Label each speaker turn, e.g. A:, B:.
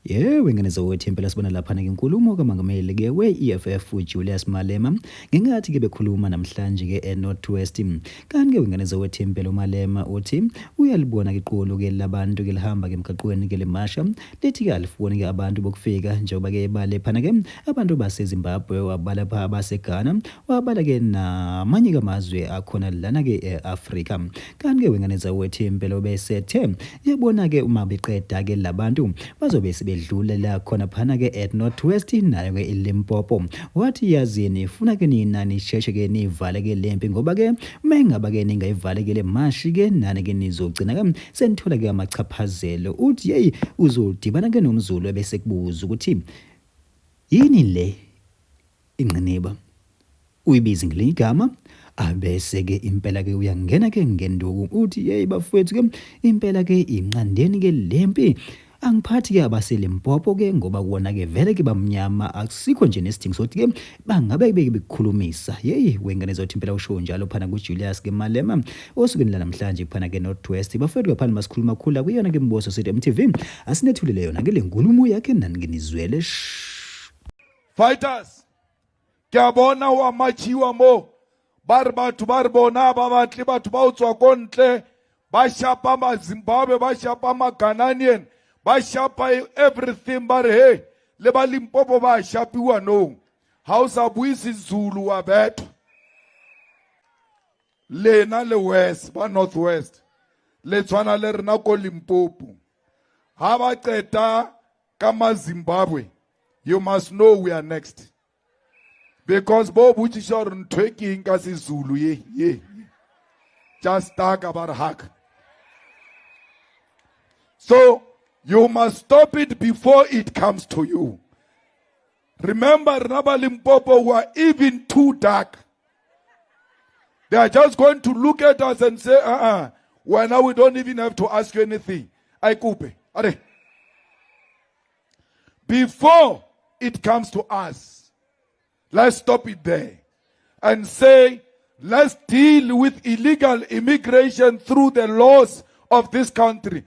A: Wengane zowethi impela sibona lapha ke inkulumo kaMongameli ke we-EFF uJulius Malema ngengathi ke bekhuluma namhlanje ke eNorthwest. Kanti ke wengane zowethi impela uMalema uthi uyalibona ke iqulu ke labantu ke lihamba ke emgaqweni ke lemasha lithi ke alifuni ke abantu bokufika njengoba ke bale phana ke abantu baseZimbabwe wabala pha baseGhana wabala ke namanye amazwe akhona lana ke eAfrika. Kanti ke wengane zowethi impela besethe yabona ke uma beqeda ke labantu bazobe bedlulela khona phana ke at Northwest nayo ke iLimpopo. Wathi yazini funa ke nina nisheshe ke nivale ke lempi ngoba ke mengaba ke ningayivale ke le mashi ke nani ke nizogcina ke senithola ke amachaphazelo. Uthi hey uzodibana ke nomZulu bese kubuza ukuthi yini le ingqiniba uyibiza ngeligama abese ke impela ke uyangena ke ngenduku uthi hey bafowethu ke impela ke inqandeni ke lempi angiphathi ke abaseLimpopo ke ngoba kuona ke vele ke bamnyama akusikho nje nesidingo sokuthi ke bangabe bekukhulumisa wengane zothi impela usho njalo phana kuJulius ke Malema osukwini la namhlanje phana ke Northwest bafethu phana masikhuluma khula kuyona ke Mboso City MTV asinethulile yona ke le nkulumo yakhe nani nginizwele
B: fighters kyabona wa machiwa mo bar batho ba re bona ba batle batho ba utswa kontle ba shapa ma Zimbabwe ba shapa ma Ghanaian ba shapa everything ba re hey le ba Limpopo ba shapiwa no hausa buisi Zulu wa betho lena le west ba Northwest le tshwana le rena ko Limpopo ha ba qeta ka ma Zimbabwe you must know we are next because bo butchisha re ntweking ka siZulu ye just talk about hack. So you must stop it before it comes to you. Remember, Raba Limpopo were even too dark. They are just going to look at us and say, well, now we don't even have to ask you anything. I coupe. Before it comes to us, let's stop it there and say, let's deal with illegal immigration through the laws of this country.